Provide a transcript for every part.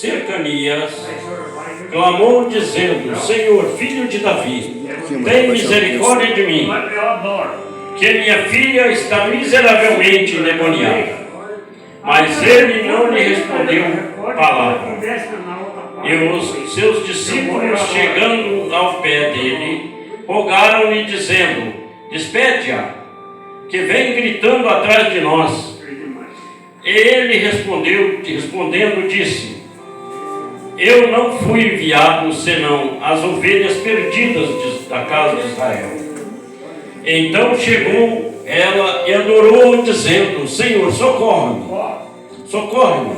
cercanias, clamou dizendo: Senhor, filho de Davi, tem misericórdia de mim, que minha filha está miseravelmente endemoniada. Mas ele não lhe respondeu palavra. E os seus discípulos, chegando ao pé dele, rogaram-lhe, dizendo: Despede-a, que vem gritando atrás de nós. Ele respondendo, disse: Eu não fui enviado senão as ovelhas perdidas da casa de Israel. Então chegou ela e adorou, dizendo: Senhor, socorre-me, socorre-me.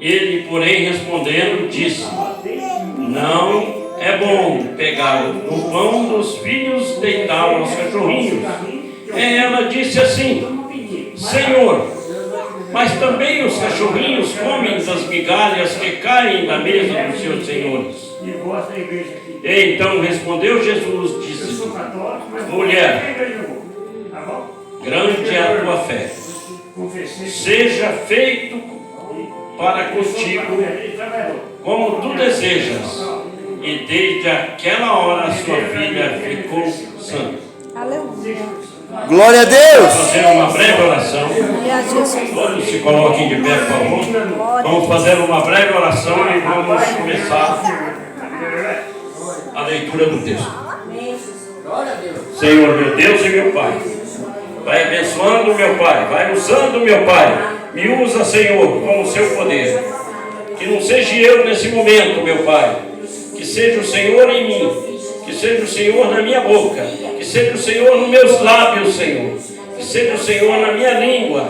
Ele, porém, respondendo, disse: Não é bom pegar o pão dos filhos e deitá-lo aos cachorrinhos. E ela disse assim: Senhor, mas também os cachorrinhos comem das migalhas que caem da mesa dos seus senhores. E então respondeu Jesus, disse: Mulher, grande é a tua fé, seja feito para contigo como tu desejas. E desde aquela hora sua filha ficou sã. Aleluia. Glória a Deus. Vamos fazer uma breve oração. Todos se coloquem de pé, por favor. Vamos fazer uma breve oração e vamos começar a leitura do texto. Senhor, meu Deus e meu Pai, vai abençoando, meu Pai, vai usando, meu Pai. Me usa, Senhor, com o seu poder. Que não seja eu nesse momento, meu Pai, que seja o Senhor em mim, que seja o Senhor na minha boca, que seja o Senhor nos meus lábios, Senhor, que seja o Senhor na minha língua,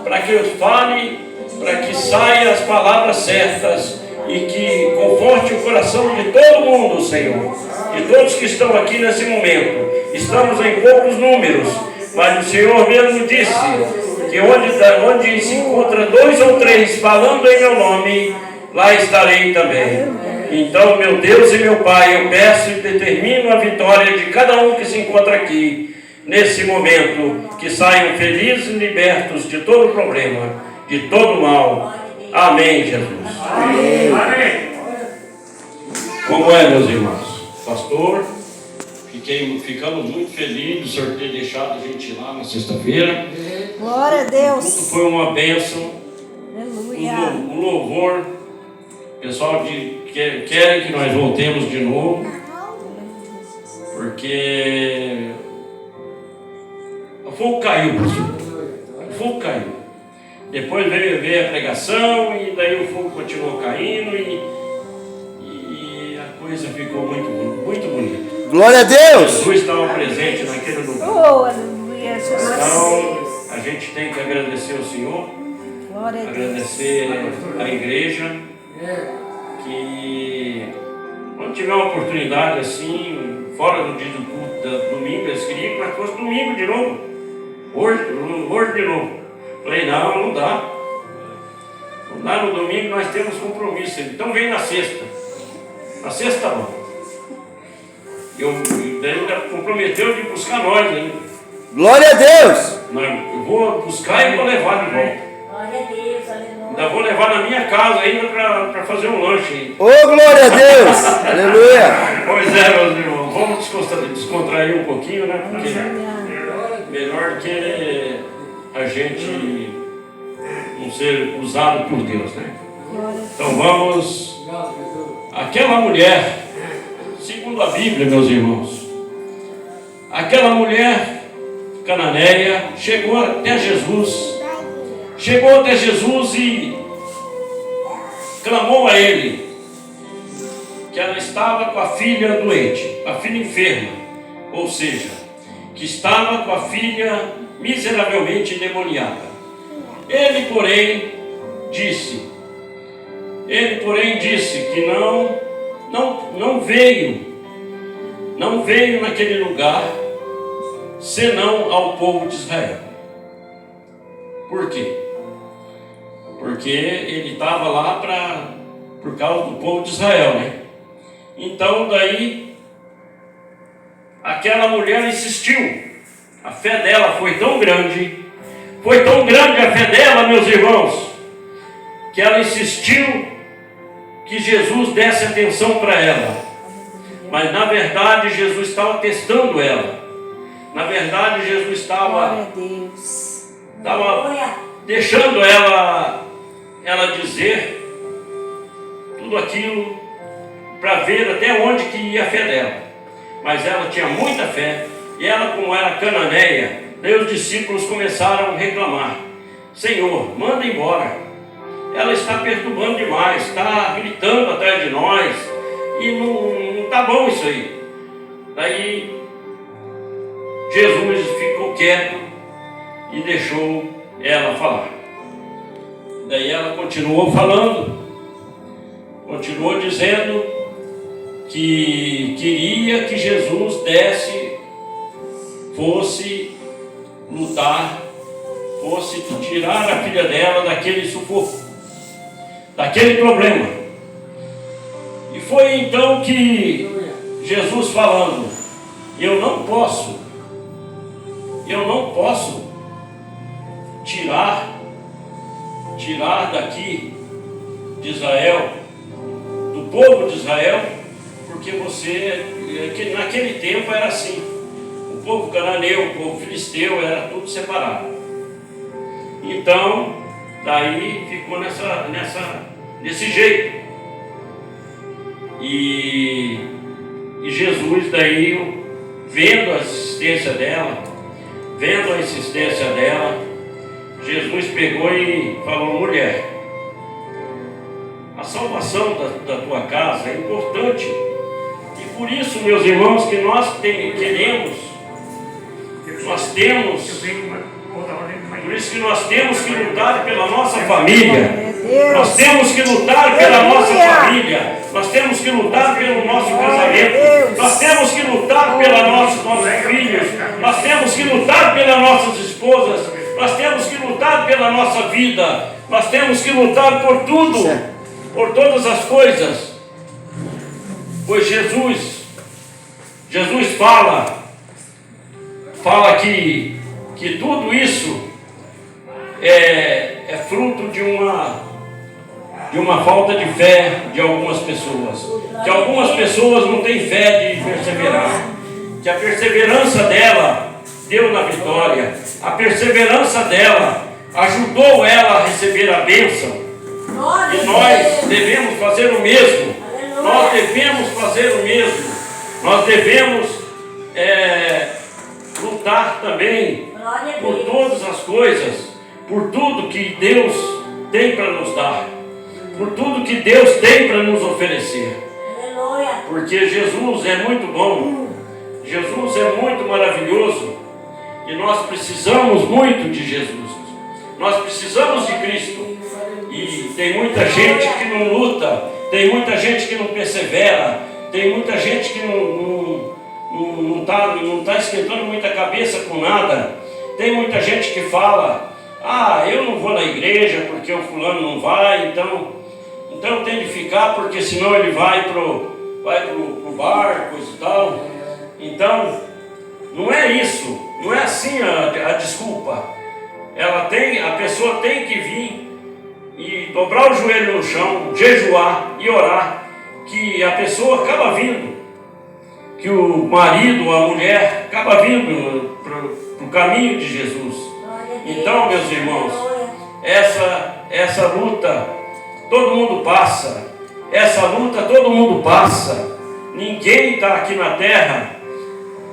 para que eu fale, para que saiam as palavras certas e que conforte o coração de todo mundo, Senhor, de todos que estão aqui nesse momento. Estamos em poucos números, mas o Senhor mesmo disse que onde se encontra 2 ou 3 falando em meu nome, lá estarei também. Então, meu Deus e meu Pai, eu peço e determino a vitória de cada um que se encontra aqui, nesse momento, que saiam felizes e libertos de todo problema, de todo mal. Amém, Jesus. Amém. Como é, meus irmãos? Pastor, ficamos muito felizes do Senhor ter deixado a gente ir lá na sexta-feira. Glória a Deus. Foi uma bênção, Aleluia. um louvor. O pessoal querem que nós voltemos de novo, porque o fogo caiu, pastor. O fogo caiu. Depois veio a pregação e daí o fogo continuou caindo e a coisa ficou muito bonita. Glória a Deus. Jesus estava presente naquele lugar. Oh, aleluia, Jesus. Então, a gente tem que agradecer ao Senhor, Glória a Deus. agradecer a igreja, que quando tiver uma oportunidade assim, fora do dia do culto, domingo, eles queriam que nós fosse domingo de novo, hoje de novo. Falei, não dá. Não dá, no domingo nós temos compromisso, então vem na sexta. Na sexta, bom. Daí ainda comprometeu de buscar nós ainda. Glória a Deus. Eu vou buscar e vou levar de volta. Glória a Deus, aleluia. Ainda vou levar na minha casa ainda para fazer um lanche. Oh, glória a Deus. Aleluia. Pois é, meus irmãos, vamos descontrair um pouquinho, né? Porque melhor que a gente não ser usado por Deus, né? Então vamos. Aquela mulher, segundo a Bíblia, meus irmãos, aquela mulher cananeia chegou até Jesus e clamou a ele que ela estava com a filha doente, a filha enferma, ou seja, que estava com a filha miseravelmente endemoniada. Ele, porém, disse que não veio naquele lugar senão ao povo de Israel. Por quê? Porque ele estava lá por causa do povo de Israel, né? Então daí aquela mulher insistiu. A fé dela foi tão grande a fé dela, meus irmãos, que ela insistiu que Jesus desse atenção para ela. Mas na verdade Jesus estava testando ela. Na verdade Jesus Glória estava a Deus. deixando ela dizer tudo aquilo para ver até onde que ia a fé dela. Mas ela tinha muita fé, e ela, como era cananeia, daí os discípulos começaram a reclamar: Senhor, manda embora, ela está perturbando demais, está gritando atrás de nós, e não está bom isso aí. Daí Jesus ficou quieto e deixou ela falar. Daí ela continuou falando, continuou dizendo que queria que Jesus fosse lutar, fosse tirar a filha dela daquele sufoco, daquele problema. E foi então que Jesus falando: eu não posso tirar daqui de Israel, do povo de Israel, porque que naquele tempo era assim, o povo cananeu, o povo filisteu, era tudo separado. Então, daí ficou nesse jeito. E Jesus daí, vendo a insistência dela, Jesus pegou e falou: mulher, a salvação da tua casa é importante. E por isso, meus irmãos, que nós temos que lutar pela nossa família. Nós temos que lutar pela nossa família. Nós temos que lutar pelo nosso casamento. Nós temos que lutar pelos nossos filhos. Nós temos que lutar pelas nossas esposas. Nós temos que lutar pela nossa vida. Nós temos que lutar por tudo, por todas as coisas. Pois Jesus fala que tudo isso é fruto de uma falta de fé de algumas pessoas. Que algumas pessoas não têm fé de perseverar. Que a perseverança dela deu na vitória. A perseverança dela ajudou ela a receber a bênção. E nós devemos fazer o mesmo. Nós devemos fazer o mesmo. Nós devemos lutar também por todas as coisas, por tudo que Deus tem para nos dar, por tudo que Deus tem para nos oferecer. Porque Jesus é muito bom, Jesus é muito maravilhoso, e nós precisamos muito de Jesus. Nós precisamos de Cristo. E tem muita gente que não luta, tem muita gente que não persevera, tem muita gente que não tá esquentando muita cabeça com nada. Tem muita gente que fala: eu não vou na igreja porque o fulano não vai, então eu tenho de ficar porque senão ele vai pro bar, coisa e tal. Então, não é isso, não é assim a desculpa. A pessoa tem que vir e dobrar o joelho no chão, jejuar e orar, que a pessoa acaba vindo, que o marido ou a mulher acaba vindo para o caminho de Jesus. Então, meus irmãos, essa luta todo mundo passa, ninguém está aqui na terra,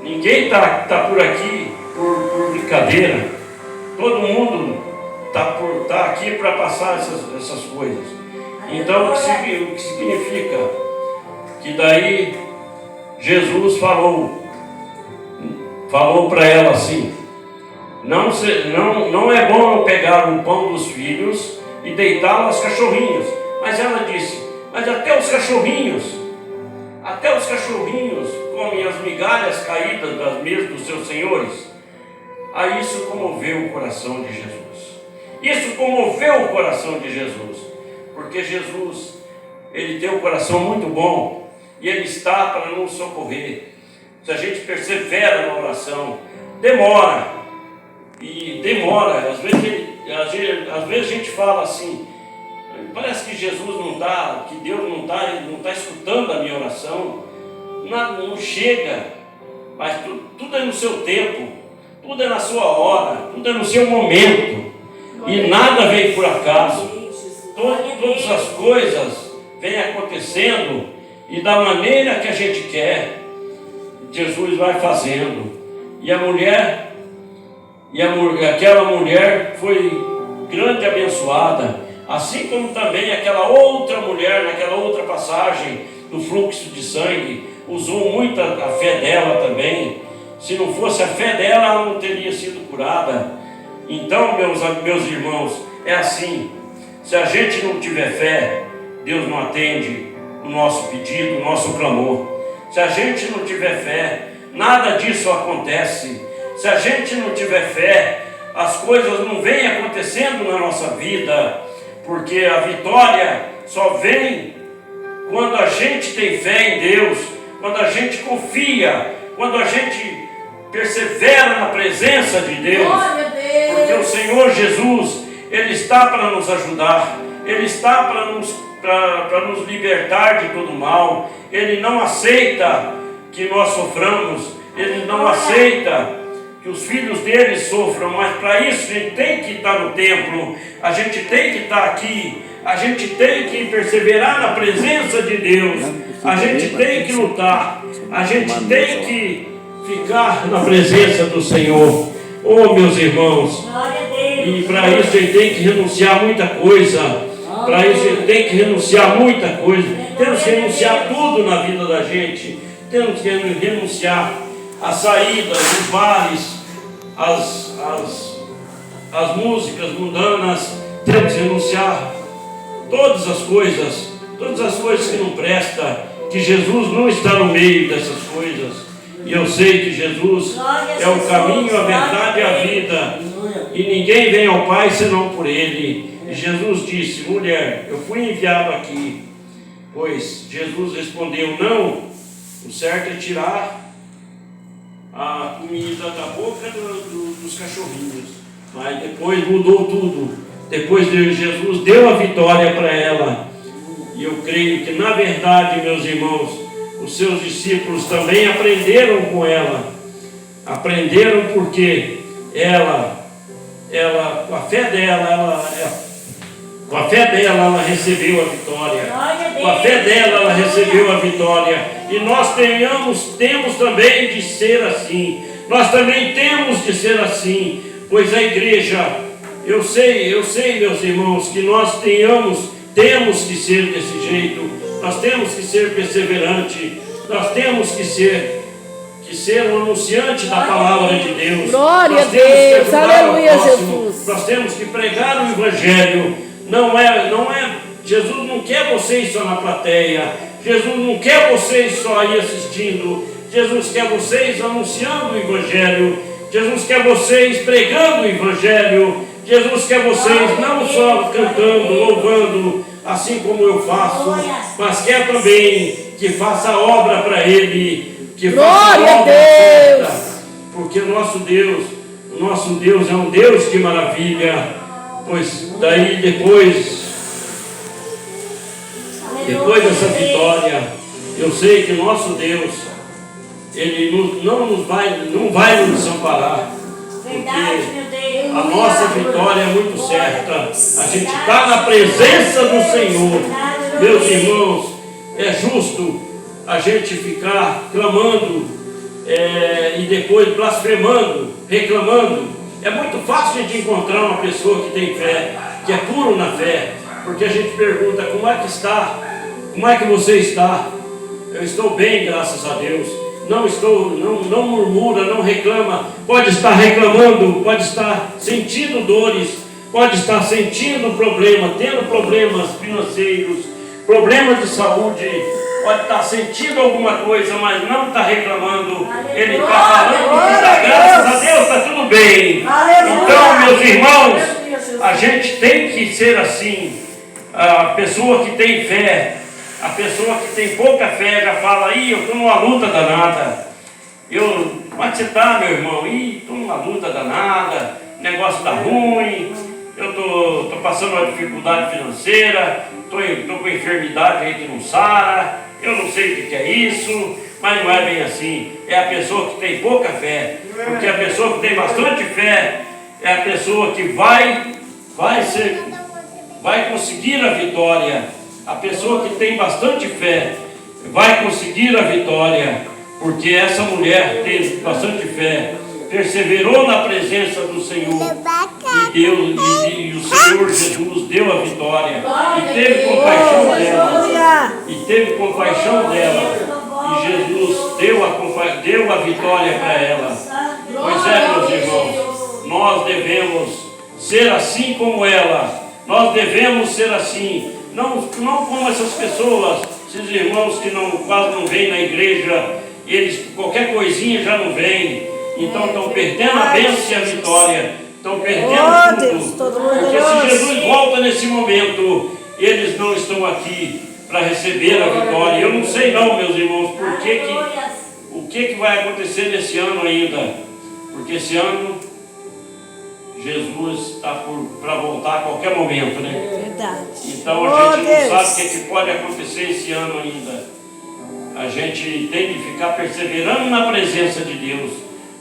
ninguém está por aqui por brincadeira. Todo mundo está aqui para passar essas coisas. Então, o que significa? Que daí Jesus falou para ela assim: não é bom pegar o pão dos filhos e deitá-lo aos cachorrinhos. Mas ela disse: mas até os cachorrinhos comem as migalhas caídas das mesas dos seus senhores. Aí isso comoveu o coração de Jesus. Porque Jesus, ele tem um coração muito bom e ele está para nos socorrer. Se a gente persevera na oração, demora. Às vezes a gente fala assim: Parece que Jesus não está, que Deus não está escutando a minha oração. Não chega, mas tudo é no seu tempo, tudo é na sua hora, tudo é no seu momento. E nada vem por acaso. Todas as coisas vêm acontecendo e da maneira que a gente quer, Jesus vai fazendo. E aquela mulher foi grande abençoada, assim como também aquela outra mulher, naquela outra passagem do fluxo de sangue, usou muito a fé dela também. Se não fosse a fé dela, ela não teria sido curada. Então, meus irmãos, é assim: se a gente não tiver fé, Deus não atende o nosso pedido, o nosso clamor. Se a gente não tiver fé, nada disso acontece. Se a gente não tiver fé, as coisas não vêm acontecendo na nossa vida, porque a vitória só vem quando a gente tem fé em Deus, quando a gente confia, quando a gente persevera na presença de Deus. Porque o Senhor Jesus, Ele está para nos ajudar, Ele está para nos libertar de todo mal. Ele não aceita que nós soframos, Ele não aceita que os filhos dele sofram, mas para isso a gente tem que estar no templo, a gente tem que estar aqui, a gente tem que perseverar na presença de Deus, a gente tem que lutar, a gente tem que ficar na presença do Senhor. Oh, meus irmãos, e para isso a gente tem que renunciar muita coisa, para isso a gente tem que renunciar muita coisa, temos que renunciar tudo na vida da gente, temos que renunciar as saídas, os bares, as músicas mundanas, temos que renunciar todas as coisas que não prestam, que Jesus não está no meio dessas coisas. E eu sei que Jesus é o caminho, a verdade e a vida, e ninguém vem ao Pai senão por Ele. E Jesus disse: mulher, eu fui enviado aqui. Pois Jesus respondeu: não, o certo é tirar a comida da boca dos cachorrinhos. Mas depois mudou tudo. Depois Jesus deu a vitória para ela. E eu creio que, na verdade, meus irmãos, os seus discípulos também aprenderam com ela. Aprenderam porque ela com a fé dela, ela recebeu a vitória. Com a fé dela, ela recebeu a vitória. E nós temos também de ser assim. Nós também temos de ser assim. Pois a igreja, eu sei, meus irmãos, que nós temos que ser desse jeito. Nós temos que ser perseverante. Nós temos que ser um anunciante da palavra de Deus. Glória a Deus, aleluia, Jesus. Nós temos que pregar o Evangelho. Não é, Jesus não quer vocês só na plateia. Jesus não quer vocês só aí assistindo. Jesus quer vocês anunciando o Evangelho. Jesus quer vocês pregando o Evangelho. Jesus quer vocês não só cantando, louvando, assim como eu faço, mas quer também que faça a obra para Ele. Que glória a Deus! Porque o nosso Deus é um Deus de maravilha. Pois daí depois dessa vitória, eu sei que nosso Deus, Ele não vai nos desamparar. Porque a nossa vitória é muito certa. A gente está na presença do Senhor. Meus irmãos, é justo a gente ficar clamando e depois blasfemando, reclamando. É muito fácil a gente encontrar uma pessoa que tem fé, que é puro na fé, porque a gente pergunta: como é que está? Como é que você está? Eu estou bem, graças a Deus. Não murmura, não reclama. Pode estar reclamando, pode estar sentindo dores, pode estar sentindo tendo problemas financeiros, problemas de saúde, pode estar sentindo alguma coisa, mas não está reclamando. Ele está falando que dá graças a Deus, está tudo bem. Então, meus irmãos, a gente tem que ser assim. A pessoa que tem fé, a pessoa que tem pouca fé já fala: eu estou numa luta danada. Como é que você está, meu irmão? Estou numa luta danada, o negócio está ruim. eu tô passando uma dificuldade financeira, tô com enfermidade aí que não sara, eu não sei o que é isso, mas não é bem assim. É a pessoa que tem pouca fé, porque a pessoa que tem bastante fé é a pessoa que vai conseguir a vitória. A pessoa que tem bastante fé vai conseguir a vitória, porque essa mulher teve bastante fé, perseverou na presença do Senhor e o Senhor Jesus deu a vitória e teve compaixão dela, e Jesus deu a vitória para ela. Pois é, meus irmãos, nós devemos ser assim como ela, nós devemos ser assim, não como essas pessoas, esses irmãos que quase não vêm na igreja, eles qualquer coisinha já não vêm, então estão perdendo a bênção e a vitória, estão perdendo tudo, porque se Jesus volta nesse momento, eles não estão aqui para receber a vitória. Eu não sei não, meus irmãos, o que vai acontecer nesse ano ainda, porque esse ano Jesus está para voltar a qualquer momento, né? Verdade. Então a gente não sabe o que pode acontecer esse ano ainda. A gente tem que ficar perseverando na presença de Deus,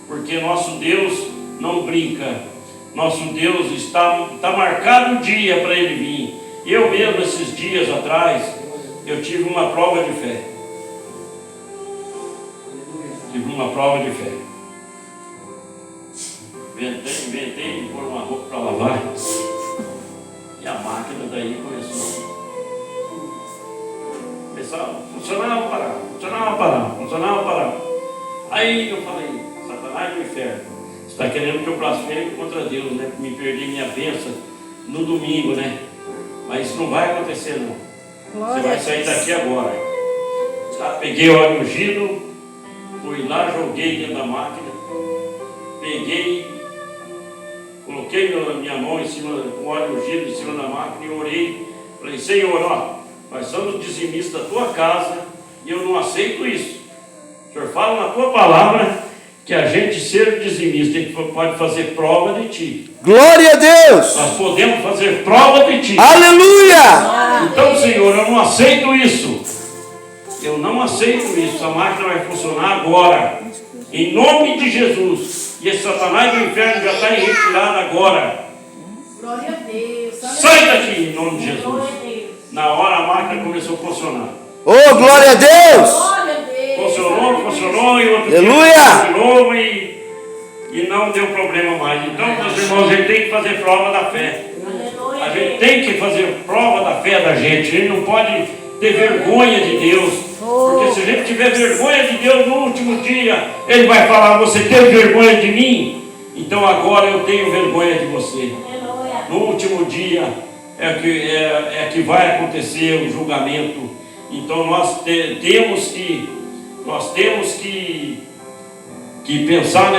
porque nosso Deus não brinca. Nosso Deus está marcado o dia para Ele vir. Eu mesmo, esses dias atrás, eu tive uma prova de fé. Inventei de pôr uma roupa para lavar. E a máquina daí começou funcionava, parava. Aí eu falei, Satanás do inferno, você está querendo que eu blasfeme contra Deus, né? Me perdi minha bênção no domingo, né? Mas isso não vai acontecer não. Você vai sair daqui agora. Tá? Peguei o óleo ungido, fui lá, joguei dentro da máquina, peguei, coloquei minha mão em cima, com o óleo ungido em cima da máquina e orei. Falei, Senhor, ó, nós somos dizimistas da tua casa e eu não aceito isso. O Senhor fala na tua palavra que a gente ser dizimista, a gente pode fazer prova de ti. Glória a Deus! Nós podemos fazer prova de ti. Aleluia! Então, Senhor, eu não aceito isso. Eu não aceito isso. A máquina vai funcionar agora. Em nome de Jesus. E esse Satanás do inferno já está em retirada agora. Glória a Deus. Sai daqui em nome de Jesus. Na hora a máquina começou a funcionar. Oh, glória a Deus! Glória a Deus. Funcionou e outro Aleluia! dia de novo e não deu problema mais. Então, meus irmãos, a gente tem que fazer prova da fé. A gente tem que fazer prova da fé da gente. A gente não pode ter vergonha de Deus. Porque se a gente tiver vergonha de Deus no último dia, Ele vai falar, você teve vergonha de mim? Então agora eu tenho vergonha de você. No último dia é que vai acontecer o julgamento. Então nós temos que pensar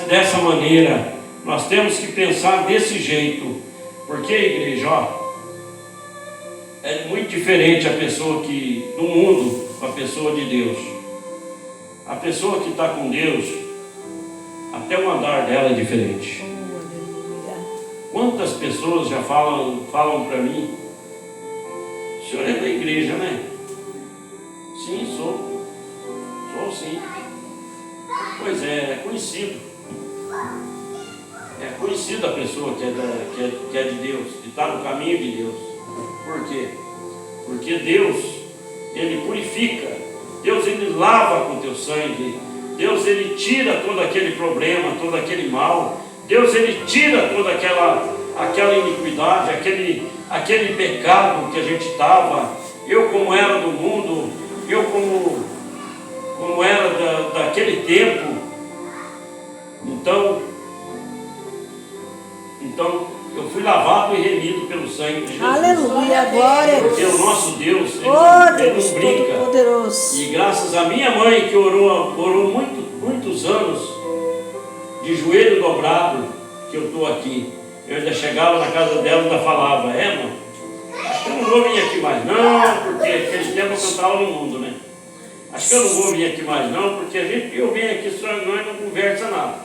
dessa maneira. Nós temos que pensar desse jeito. Porque, igreja, ó, é muito diferente a pessoa do mundo com a pessoa de Deus. A pessoa que está com Deus, até o andar dela é diferente. Quantas pessoas já falam para mim, o senhor é da igreja, né? Sim, sou. Sou sim. Pois é conhecido. É conhecida a pessoa que é de Deus, que está no caminho de Deus. Por quê? Porque Deus, Ele purifica. Deus, Ele lava com teu sangue. Deus, Ele tira todo aquele problema, todo aquele mal. Deus, Ele tira toda aquela iniquidade, aquele pecado que a gente estava. Eu como era do mundo, eu como era daquele tempo. Então eu fui lavado e remido pelo sangue de Jesus. Aleluia, glória a Deus. Porque o nosso Deus, Ele Deus não brinca. Todo-Poderoso. E graças à minha mãe, que orou muitos anos, de joelho dobrado, que eu estou aqui. Eu ainda chegava na casa dela e ainda falava, mãe, acho que eu não vou vir aqui mais não, porque aquele tempo eu cantava no mundo, né? Acho que eu não vou vir aqui mais não, porque eu venho aqui só nós não conversa nada.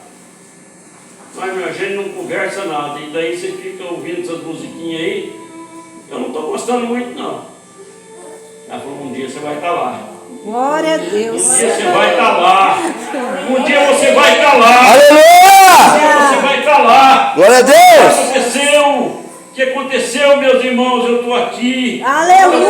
Mas a gente não conversa nada. E daí você fica ouvindo essas musiquinhas aí. Eu não estou gostando muito, não. Ela falou, um dia você vai estar lá. Glória a Um Deus. dia você vai estar lá. Um dia você vai estar lá. Aleluia! Você vai estar lá. Glória a O que Deus! aconteceu? O que aconteceu, meus irmãos? Eu estou aqui. Aleluia.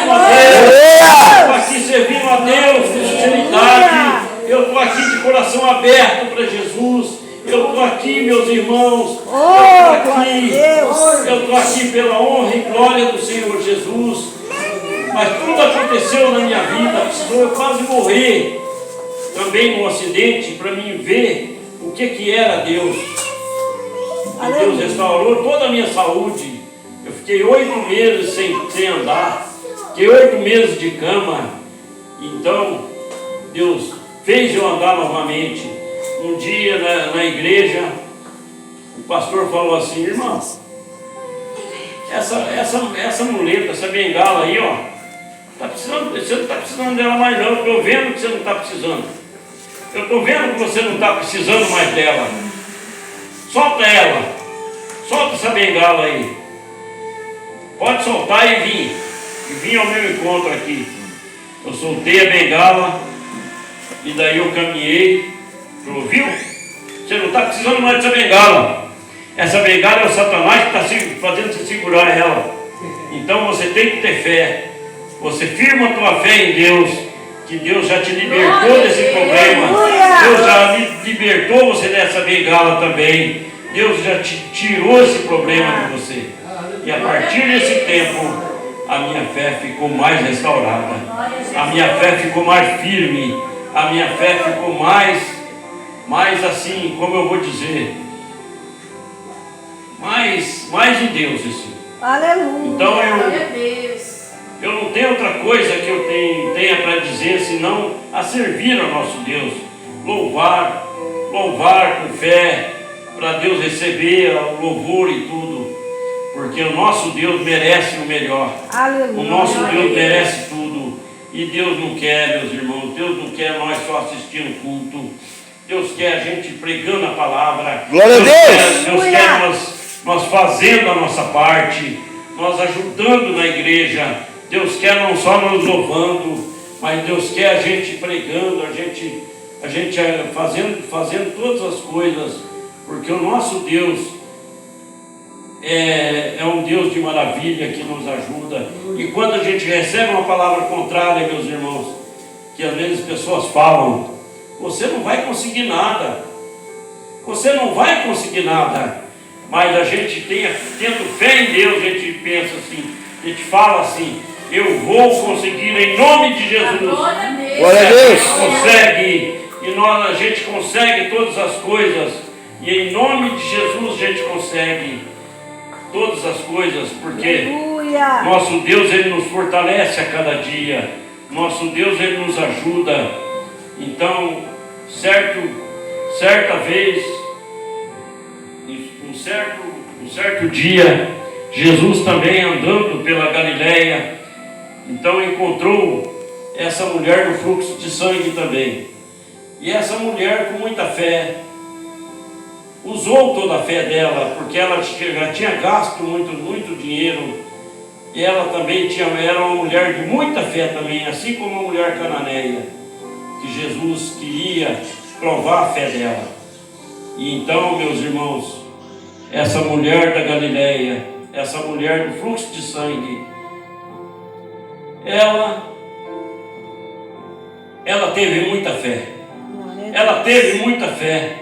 Aleluia! Estou aqui servindo a Deus com sinceridade. Eu estou aqui de coração aberto para Jesus. Eu estou aqui, meus irmãos. Oh, glória a Deus. Eu estou aqui pela honra e glória do Senhor Jesus. Mas tudo aconteceu na minha vida. Eu quase morri também num acidente para mim ver o que era Deus. E Deus restaurou toda a minha saúde. Eu fiquei 8 meses sem andar. Fiquei 8 meses de cama. Então, Deus fez eu andar novamente. Um dia na igreja, o pastor falou assim, irmão, essa muleta, essa bengala aí, ó, tá precisando, você não está precisando dela mais não, eu estou vendo que você não está precisando. Eu estou vendo que você não está precisando mais dela. Solta ela. Solta essa bengala aí. Pode soltar e vir. E vim ao meu encontro aqui. Eu soltei a bengala e daí eu caminhei. Falou, viu? Você não está precisando mais dessa bengala. Essa bengala é o Satanás que está fazendo você segurar ela. Então você tem que ter fé. Você firma a tua fé em Deus, que Deus já te libertou desse problema. Deus já libertou você dessa bengala também. Deus já te tirou esse problema de você. E a partir desse tempo, a minha fé ficou mais restaurada. A minha fé ficou mais firme. A minha fé ficou mais assim, como eu vou dizer, mais em Deus, assim. Aleluia. Então eu não tenho outra coisa que eu tenha para dizer senão a servir ao nosso Deus, louvar com fé, para Deus receber o louvor e tudo, porque o nosso Deus merece o melhor. Aleluia. O nosso Deus merece tudo. E Deus não quer, meus irmãos, Deus não quer nós só assistindo culto. Deus quer a gente pregando a palavra. Glória a Deus! Deus quer nós fazendo a nossa parte, nós ajudando na igreja. Deus quer não só nos louvando, mas Deus quer a gente pregando, a gente fazendo todas as coisas, porque o nosso Deus é um Deus de maravilha que nos ajuda. E quando a gente recebe uma palavra contrária, meus irmãos, que às vezes as pessoas falam, você não vai conseguir nada. Você não vai conseguir nada. Mas a gente tendo fé em Deus, a gente pensa assim, a gente fala assim, eu vou conseguir em nome de Jesus. Glória a Deus! Consegue. E a gente consegue todas as coisas. E em nome de Jesus a gente consegue todas as coisas, porque Aleluia. nosso Deus, Ele nos fortalece a cada dia. Nosso Deus, Ele nos ajuda. Então, certa vez, um certo dia, Jesus também andando pela Galileia, então encontrou essa mulher do fluxo de sangue também. E essa mulher, com muita fé, usou toda a fé dela, porque ela já tinha gasto muito dinheiro. E ela também era uma mulher de muita fé também, assim como a mulher cananeia, que Jesus queria provar a fé dela. E então, meus irmãos, essa mulher da Galileia, essa mulher do fluxo de sangue, ela teve muita fé. Ela teve muita fé.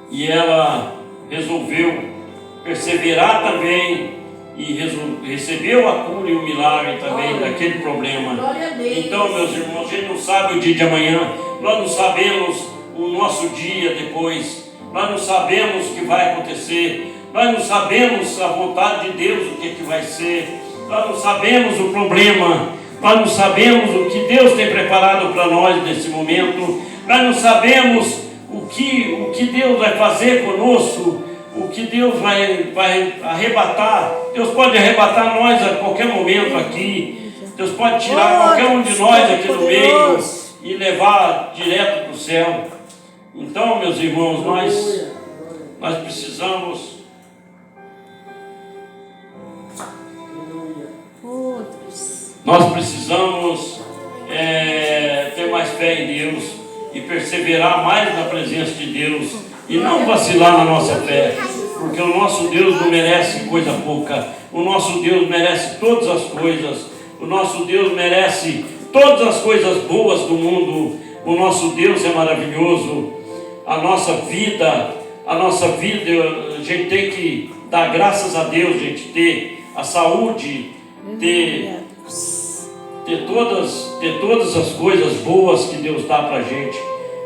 E ela resolveu perseverar também e recebeu a cura e o milagre também daquele problema. Então, meus irmãos, a gente não sabe o dia de amanhã, nós não sabemos o nosso dia depois, nós não sabemos o que vai acontecer, nós não sabemos a vontade de Deus, o que vai ser, nós não sabemos o problema, nós não sabemos o que Deus tem preparado para nós nesse momento, nós não sabemos o que Deus vai fazer conosco, o que Deus vai arrebatar. Deus pode arrebatar nós a qualquer momento aqui. Deus pode tirar qualquer um de nós aqui no meio e levar direto para o céu. Então, meus irmãos, Nós precisamos ter mais fé em Deus e perseverar mais na presença de Deus e não vacilar na nossa fé, porque o nosso Deus não merece coisa pouca, o nosso Deus merece todas as coisas, o nosso Deus merece todas as coisas boas do mundo. O nosso Deus é maravilhoso. A nossa vida, a gente tem que dar graças a Deus, gente, ter a saúde, ter todas as coisas boas que Deus dá para a gente.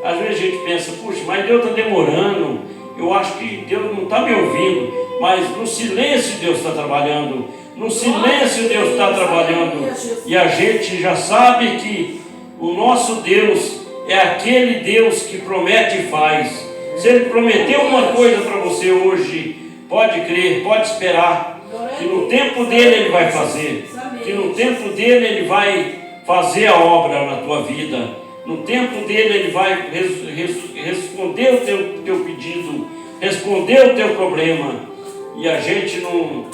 Às vezes a gente pensa, puxa, mas Deus está demorando, eu acho que Deus não está me ouvindo, mas no silêncio Deus está trabalhando, no silêncio Deus está trabalhando, e a gente já sabe que o nosso Deus é aquele Deus que promete e faz. Se Ele prometeu uma coisa para você hoje, pode crer, pode esperar, que no tempo dele Ele vai fazer, que no tempo dele Ele vai fazer a obra na tua vida, no tempo dele Ele vai responder o teu pedido, responder o teu problema, e a gente não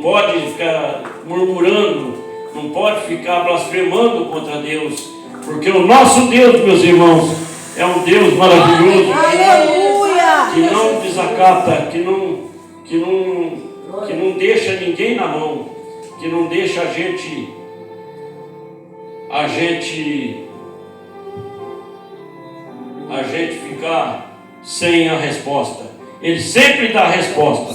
pode ficar murmurando, não pode ficar blasfemando contra Deus, porque o nosso Deus, meus irmãos, é um Deus maravilhoso, que não desacata, que não deixa ninguém na mão, que não deixa a gente ficar sem a resposta. Ele sempre dá a resposta,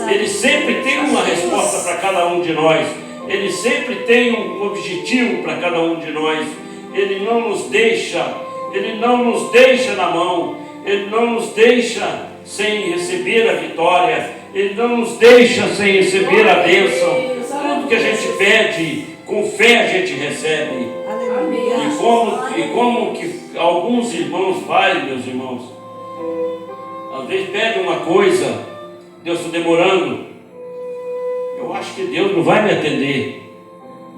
Ele sempre tem uma resposta para cada um de nós, Ele sempre tem um objetivo para cada um de nós. Ele não nos deixa na mão, Ele não nos deixa sem receber a vitória, Ele não nos deixa sem receber a bênção. Tudo que a gente pede, com fé a gente recebe. E como que alguns irmãos fazem, meus irmãos, às vezes pedem uma coisa, Deus está demorando, eu acho que Deus não vai me atender,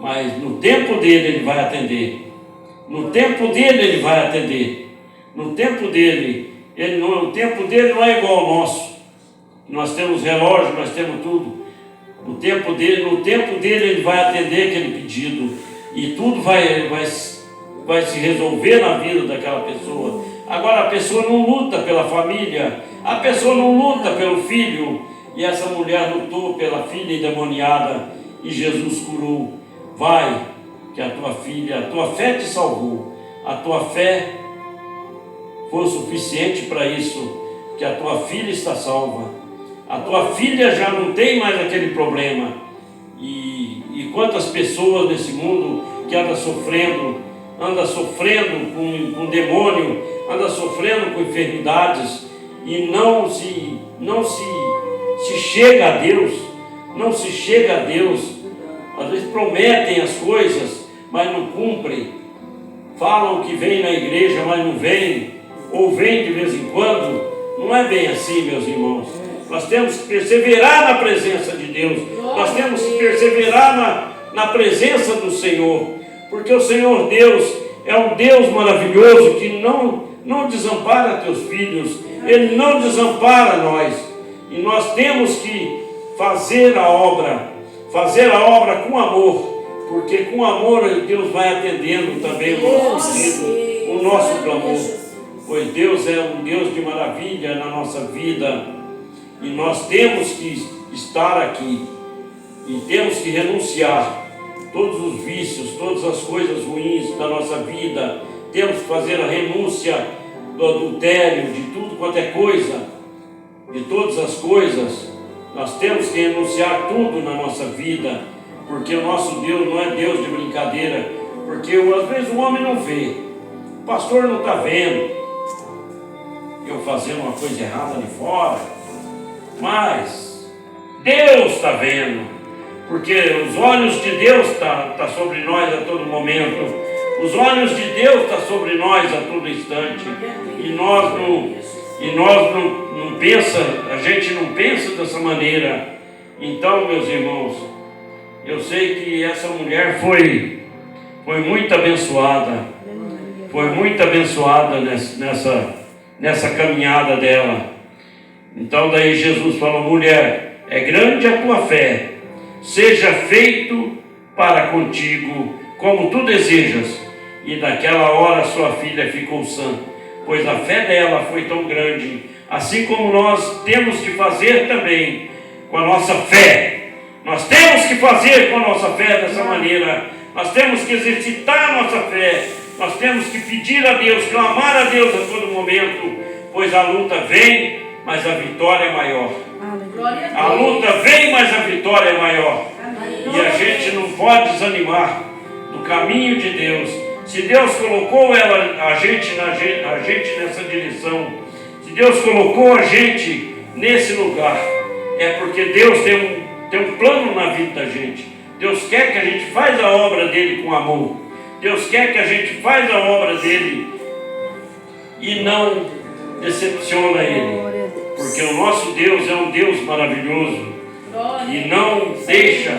mas no tempo dele Ele vai atender. No tempo dele Ele vai atender. No tempo dele, o tempo dele não é igual ao nosso. Nós temos relógio, nós temos tudo. No tempo dele Ele vai atender aquele pedido. E tudo vai se resolver na vida daquela pessoa. Agora a pessoa não luta pela família, a pessoa não luta pelo filho. E essa mulher lutou pela filha endemoniada e Jesus curou. Vai, que a tua filha, a tua fé te salvou, a tua fé foi suficiente para isso, que a tua filha está salva, a tua filha já não tem mais aquele problema. E quantas pessoas nesse mundo que anda sofrendo com demônio, anda sofrendo com enfermidades e não se chega a Deus, não se chega a Deus. Às vezes prometem as coisas, mas não cumprem. Falam que vem na igreja, mas não vem, ou vem de vez em quando. Não é bem assim, meus irmãos. Nós temos que perseverar na presença de Deus. Nós temos que perseverar na presença do Senhor, porque o Senhor Deus é um Deus maravilhoso que não desampara teus filhos, Ele não desampara nós, e nós temos que fazer a obra com amor, porque com amor Deus vai atendendo também o nosso pedido, o nosso clamor, pois Deus é um Deus de maravilha na nossa vida, e nós temos que estar aqui, e temos que renunciar todos os vícios, todas as coisas ruins da nossa vida. Temos que fazer a renúncia do adultério, de tudo quanto é coisa, de todas as coisas. Nós temos que renunciar tudo na nossa vida, porque o nosso Deus não é Deus de brincadeira, porque às vezes o homem não vê, o pastor não está vendo eu fazendo uma coisa errada ali fora, mas Deus está vendo, porque os olhos de Deus tá sobre nós a todo momento, os olhos de Deus estão sobre nós a todo instante, e nós não pensa, a gente não pensa dessa maneira. Então, meus irmãos, eu sei que essa mulher foi muito abençoada, nessa caminhada dela, Então daí Jesus falou: mulher, é grande a tua fé, seja feito para contigo como tu desejas. E naquela hora sua filha ficou sã, pois a fé dela foi tão grande. Assim como nós temos que fazer também com a nossa fé. Nós temos que fazer com a nossa fé dessa maneira. Nós temos que exercitar a nossa fé. Nós temos que pedir a Deus, clamar a Deus a todo momento, pois a luta vem, mas a vitória é maior. A luta vem, mas a vitória é maior. E a gente não pode desanimar do caminho de Deus. Se Deus colocou a gente nessa direção, se Deus colocou a gente nesse lugar, é porque Deus tem um plano na vida da gente. Deus quer que a gente faça a obra dele com amor. Deus quer que a gente faça a obra dele e não decepciona ele. Porque o nosso Deus é um Deus maravilhoso e não deixa